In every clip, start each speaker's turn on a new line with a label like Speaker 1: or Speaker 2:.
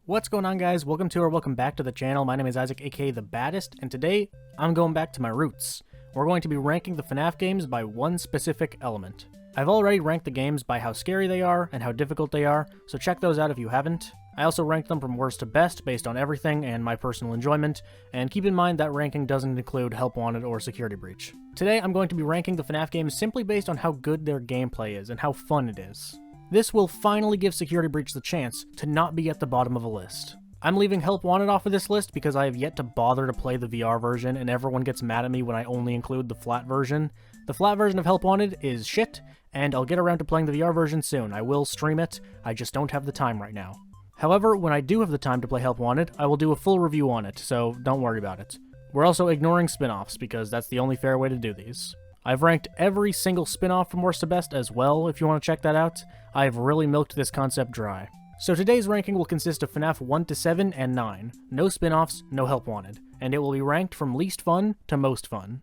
Speaker 1: What's going on, guys? Welcome back to the channel. My name is Isaac, aka The Baddest, and today I'm going back to my roots. We're going to be ranking the FNAF games by one specific element. I've already ranked the games by how scary they are and how difficult they are, so check those out if you haven't. I also ranked them from worst to best based on everything and my personal enjoyment, and keep in mind that ranking doesn't include Help Wanted or Security Breach. Today I'm going to be ranking the FNAF games simply based on how good their gameplay is and how fun it is. This will finally give Security Breach the chance to not be at the bottom of a list. I'm leaving Help Wanted off of this list because I have yet to bother to play the VR version, and everyone gets mad at me when I only include the flat version. The flat version of Help Wanted is shit, and I'll get around to playing the VR version soon. I will stream it, I just don't have the time right now. However, when I do have the time to play Help Wanted, I will do a full review on it, so don't worry about it. We're also ignoring spin-offs, because that's the only fair way to do these. I've ranked every single spin-off from worst to best as well, if you want to check that out. I've really milked this concept dry. So today's ranking will consist of FNAF 1 to 7 and 9. No spin-offs, no Help Wanted. And it will be ranked from least fun to most fun.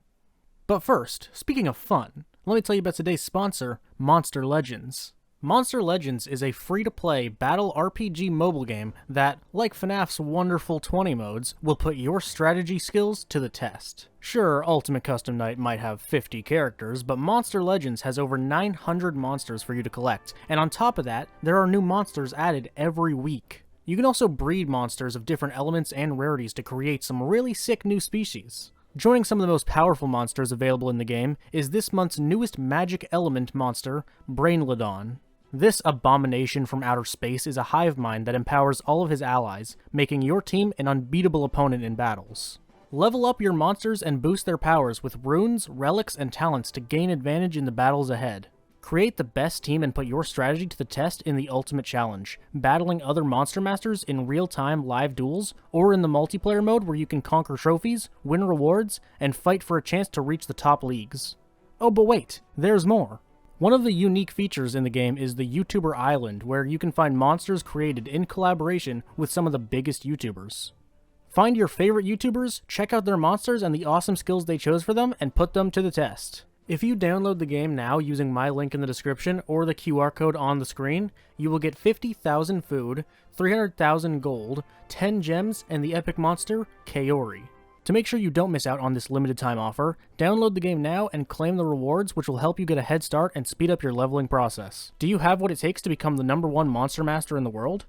Speaker 1: But first, speaking of fun, let me tell you about today's sponsor, Monster Legends. Monster Legends is a free-to-play battle RPG mobile game that, like FNAF's wonderful 20 modes, will put your strategy skills to the test. Sure, Ultimate Custom Night might have 50 characters, but Monster Legends has over 900 monsters for you to collect, and on top of that, there are new monsters added every week. You can also breed monsters of different elements and rarities to create some really sick new species. Joining some of the most powerful monsters available in the game is this month's newest magic element monster, Brainlodon. This abomination from outer space is a hive mind that empowers all of his allies, making your team an unbeatable opponent in battles. Level up your monsters and boost their powers with runes, relics, and talents to gain advantage in the battles ahead. Create the best team and put your strategy to the test in the ultimate challenge, battling other monster masters in real-time live duels, or in the multiplayer mode where you can conquer trophies, win rewards, and fight for a chance to reach the top leagues. Oh, but wait, there's more. One of the unique features in the game is the YouTuber Island, where you can find monsters created in collaboration with some of the biggest YouTubers. Find your favorite YouTubers, check out their monsters and the awesome skills they chose for them, and put them to the test. If you download the game now using my link in the description or the QR code on the screen, you will get 50,000 food, 300,000 gold, 10 gems, and the epic monster, Kaori. To make sure you don't miss out on this limited time offer, download the game now and claim the rewards, which will help you get a head start and speed up your leveling process. Do you have what it takes to become the #1 monster master in the world?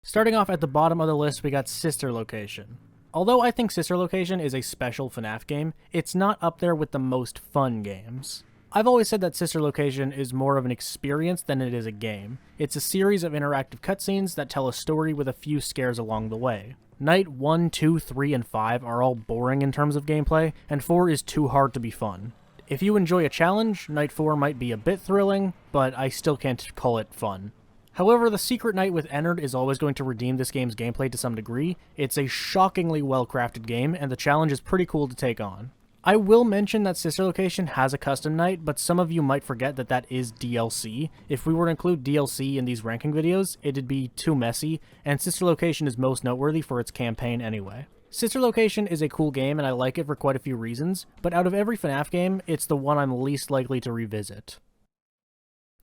Speaker 1: Starting off at the bottom of the list, we got Sister Location. Although I think Sister Location is a special FNAF game, it's not up there with the most fun games. I've always said that Sister Location is more of an experience than it is a game. It's a series of interactive cutscenes that tell a story with a few scares along the way. Night 1, 2, 3, and 5 are all boring in terms of gameplay, and 4 is too hard to be fun. If you enjoy a challenge, Night 4 might be a bit thrilling, but I still can't call it fun. However, the Secret Night with Ennard is always going to redeem this game's gameplay to some degree. It's a shockingly well-crafted game, and the challenge is pretty cool to take on. I will mention that Sister Location has a custom night, but some of you might forget that that is DLC. If we were to include DLC in these ranking videos, it'd be too messy, and Sister Location is most noteworthy for its campaign anyway. Sister Location is a cool game, and I like it for quite a few reasons, but out of every FNAF game, it's the one I'm least likely to revisit.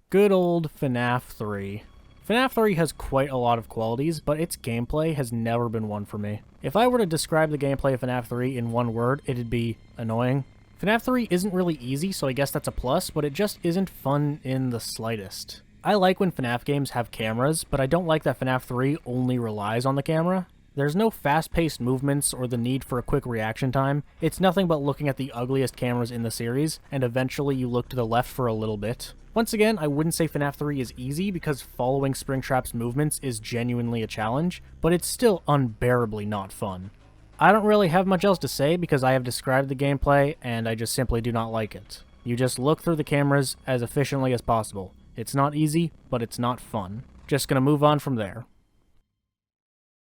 Speaker 1: Good old FNAF 3. FNAF 3 has quite a lot of qualities, but its gameplay has never been one for me. If I were to describe the gameplay of FNAF 3 in one word, it'd be annoying. FNAF 3 isn't really easy, so I guess that's a plus, but it just isn't fun in the slightest. I like when FNAF games have cameras, but I don't like that FNAF 3 only relies on the camera. There's no fast-paced movements or the need for a quick reaction time. It's nothing but looking at the ugliest cameras in the series, and eventually you look to the left for a little bit. Once again, I wouldn't say FNAF 3 is easy because following Springtrap's movements is genuinely a challenge, but it's still unbearably not fun. I don't really have much else to say because I have described the gameplay and I just simply do not like it. You just look through the cameras as efficiently as possible. It's not easy, but it's not fun. Just gonna move on from there.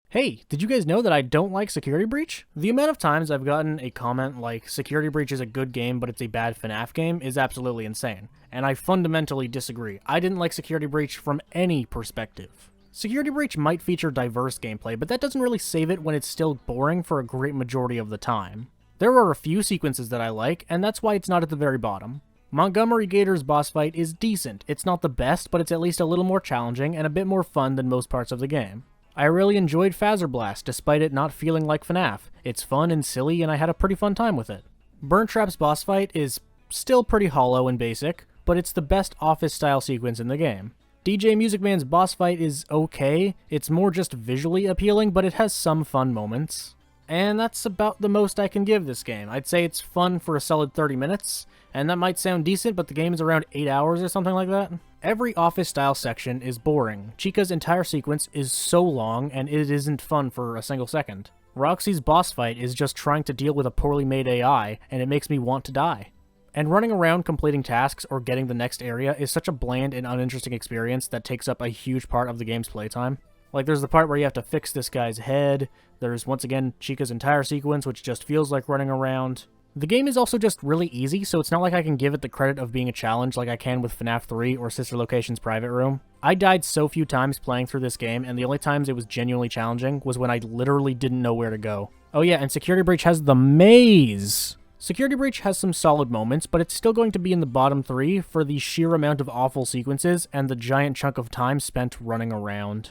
Speaker 1: Hey, did you guys know that I don't like Security Breach? The amount of times I've gotten a comment like, Security Breach is a good game, but it's a bad FNAF game, is absolutely insane. And I fundamentally disagree. I didn't like Security Breach from any perspective. Security Breach might feature diverse gameplay, but that doesn't really save it when it's still boring for a great majority of the time. There are a few sequences that I like, and that's why it's not at the very bottom. Montgomery Gator's boss fight is decent. It's not the best, but it's at least a little more challenging and a bit more fun than most parts of the game. I really enjoyed Phaser Blast, despite it not feeling like FNAF. It's fun and silly, and I had a pretty fun time with it. Burn Trap's boss fight is still pretty hollow and basic, but it's the best Office-style sequence in the game. DJ Music Man's boss fight is okay. It's more just visually appealing, but it has some fun moments. And that's about the most I can give this game. I'd say it's fun for a solid 30 minutes, and that might sound decent, but the game is around 8 hours or something like that. Every Office-style section is boring. Chica's entire sequence is so long, and it isn't fun for a single second. Roxy's boss fight is just trying to deal with a poorly made AI, and it makes me want to die. And running around completing tasks or getting the next area is such a bland and uninteresting experience that takes up a huge part of the game's playtime. Like, there's the part where you have to fix this guy's head, there's, once again, Chica's entire sequence, which just feels like running around. The game is also just really easy, so it's not like I can give it the credit of being a challenge like I can with FNAF 3 or Sister Location's Private Room. I died so few times playing through this game, and the only times it was genuinely challenging was when I literally didn't know where to go. Oh yeah, and Security Breach has the maze! Security Breach has some solid moments, but it's still going to be in the bottom 3 for the sheer amount of awful sequences and the giant chunk of time spent running around.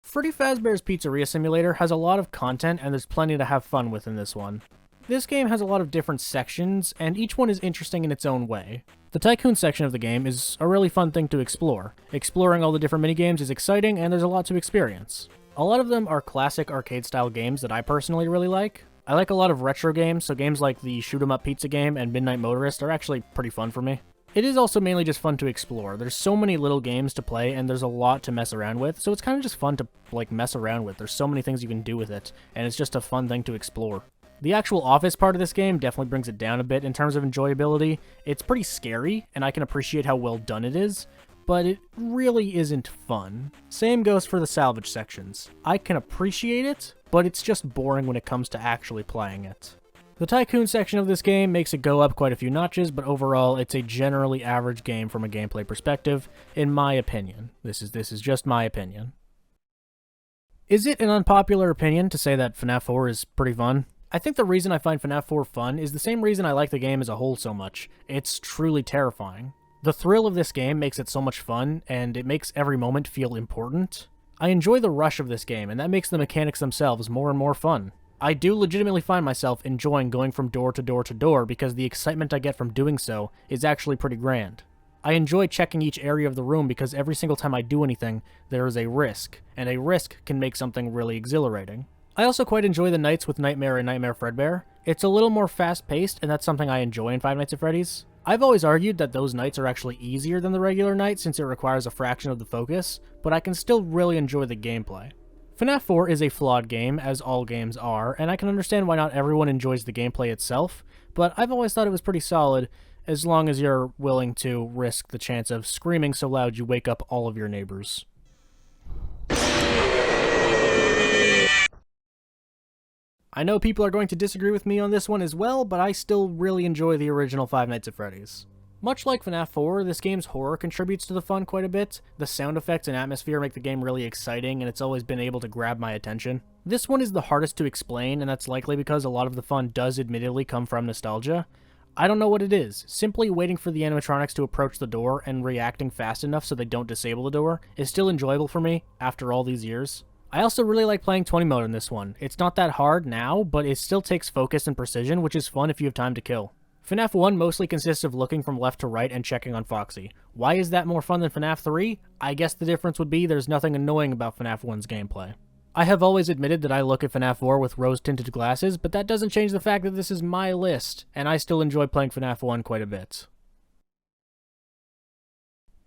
Speaker 1: Freddy Fazbear's Pizzeria Simulator has a lot of content, and there's plenty to have fun with in this one. This game has a lot of different sections, and each one is interesting in its own way. The Tycoon section of the game is a really fun thing to explore. Exploring all the different minigames is exciting, and there's a lot to experience. A lot of them are classic arcade-style games that I personally really like. I like a lot of retro games, so games like the Shoot 'em Up Pizza game and Midnight Motorist are actually pretty fun for me. It is also mainly just fun to explore. There's so many little games to play, and there's a lot to mess around with, so it's kind of just fun to, mess around with. There's so many things you can do with it, and it's just a fun thing to explore. The actual Office part of this game definitely brings it down a bit in terms of enjoyability. It's pretty scary, and I can appreciate how well done it is, but it really isn't fun. Same goes for the salvage sections. I can appreciate it, but it's just boring when it comes to actually playing it. The Tycoon section of this game makes it go up quite a few notches, but overall it's a generally average game from a gameplay perspective, in my opinion. This is just my opinion. Is it an unpopular opinion to say that FNAF 4 is pretty fun? I think the reason I find FNAF 4 fun is the same reason I like the game as a whole so much. It's truly terrifying. The thrill of this game makes it so much fun, and it makes every moment feel important. I enjoy the rush of this game, and that makes the mechanics themselves more and more fun. I do legitimately find myself enjoying going from door to door to door because the excitement I get from doing so is actually pretty grand. I enjoy checking each area of the room because every single time I do anything, there is a risk, and a risk can make something really exhilarating. I also quite enjoy the nights with Nightmare and Nightmare Fredbear. It's a little more fast-paced, and that's something I enjoy in Five Nights at Freddy's. I've always argued that those nights are actually easier than the regular night since it requires a fraction of the focus, but I can still really enjoy the gameplay. FNAF 4 is a flawed game, as all games are, and I can understand why not everyone enjoys the gameplay itself, but I've always thought it was pretty solid, as long as you're willing to risk the chance of screaming so loud you wake up all of your neighbors. I know people are going to disagree with me on this one as well, but I still really enjoy the original Five Nights at Freddy's. Much like FNAF 4, this game's horror contributes to the fun quite a bit. The sound effects and atmosphere make the game really exciting, and it's always been able to grab my attention. This one is the hardest to explain, and that's likely because a lot of the fun does admittedly come from nostalgia. I don't know what it is. Simply waiting for the animatronics to approach the door and reacting fast enough so they don't disable the door is still enjoyable for me after all these years. I also really like playing 20 mode in this one. It's not that hard now, but it still takes focus and precision, which is fun if you have time to kill. FNAF 1 mostly consists of looking from left to right and checking on Foxy. Why is that more fun than FNAF 3? I guess the difference would be there's nothing annoying about FNAF 1's gameplay. I have always admitted that I look at FNAF 4 with rose-tinted glasses, but that doesn't change the fact that this is my list, and I still enjoy playing FNAF 1 quite a bit.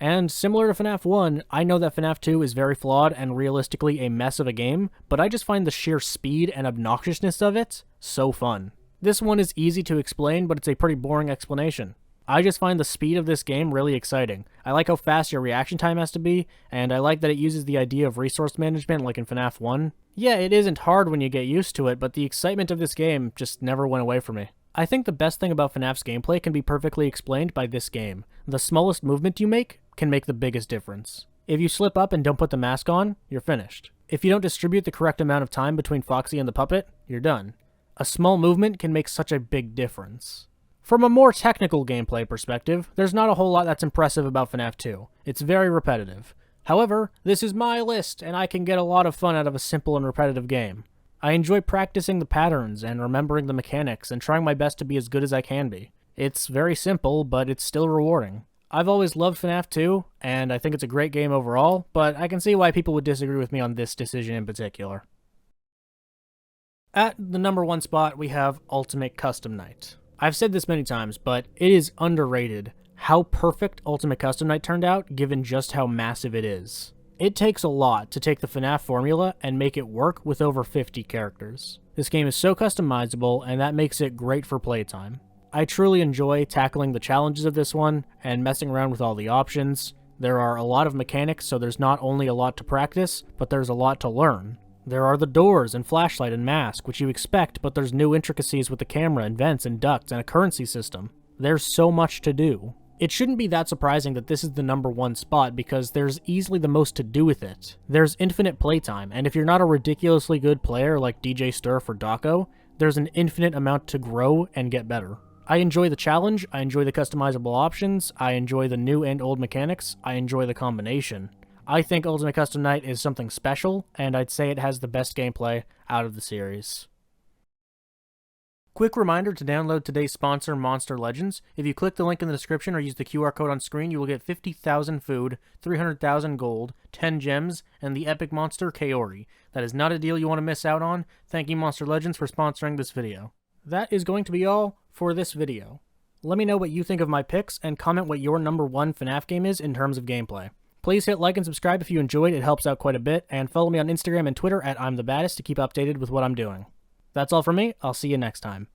Speaker 1: And similar to FNAF 1, I know that FNAF 2 is very flawed and realistically a mess of a game, but I just find the sheer speed and obnoxiousness of it so fun. This one is easy to explain, but it's a pretty boring explanation. I just find the speed of this game really exciting. I like how fast your reaction time has to be, and I like that it uses the idea of resource management like in FNAF 1. Yeah, it isn't hard when you get used to it, but the excitement of this game just never went away from me. I think the best thing about FNAF's gameplay can be perfectly explained by this game. The smallest movement you make can make the biggest difference. If you slip up and don't put the mask on, you're finished. If you don't distribute the correct amount of time between Foxy and the puppet, you're done. A small movement can make such a big difference. From a more technical gameplay perspective, there's not a whole lot that's impressive about FNAF 2. It's very repetitive. However, this is my list, and I can get a lot of fun out of a simple and repetitive game. I enjoy practicing the patterns and remembering the mechanics and trying my best to be as good as I can be. It's very simple, but it's still rewarding. I've always loved FNAF 2, and I think it's a great game overall, but I can see why people would disagree with me on this decision in particular. At the number 1 spot, we have Ultimate Custom Night. I've said this many times, but it is underrated how perfect Ultimate Custom Night turned out, given just how massive it is. It takes a lot to take the FNAF formula and make it work with over 50 characters. This game is so customizable, and that makes it great for playtime. I truly enjoy tackling the challenges of this one and messing around with all the options. There are a lot of mechanics, so there's not only a lot to practice, but there's a lot to learn. There are the doors and flashlight and mask, which you expect, but there's new intricacies with the camera and vents and ducts and a currency system. There's so much to do. It shouldn't be that surprising that this is the number 1 spot because there's easily the most to do with it. There's infinite playtime, and if you're not a ridiculously good player like DJ Sturf or Daco, there's an infinite amount to grow and get better. I enjoy the challenge, I enjoy the customizable options, I enjoy the new and old mechanics, I enjoy the combination. I think Ultimate Custom Night is something special, and I'd say it has the best gameplay out of the series. Quick reminder to download today's sponsor, Monster Legends. If you click the link in the description or use the QR code on screen, you will get 50,000 food, 300,000 gold, 10 gems, and the epic monster Kaori. That is not a deal you want to miss out on. Thank you, Monster Legends, for sponsoring this video. That is going to be all for this video. Let me know what you think of my picks, and comment what your number 1 FNAF game is in terms of gameplay. Please hit like and subscribe if you enjoyed, it helps out quite a bit, and follow me on Instagram and Twitter at I'mTheBaddest to keep updated with what I'm doing. That's all from me, I'll see you next time.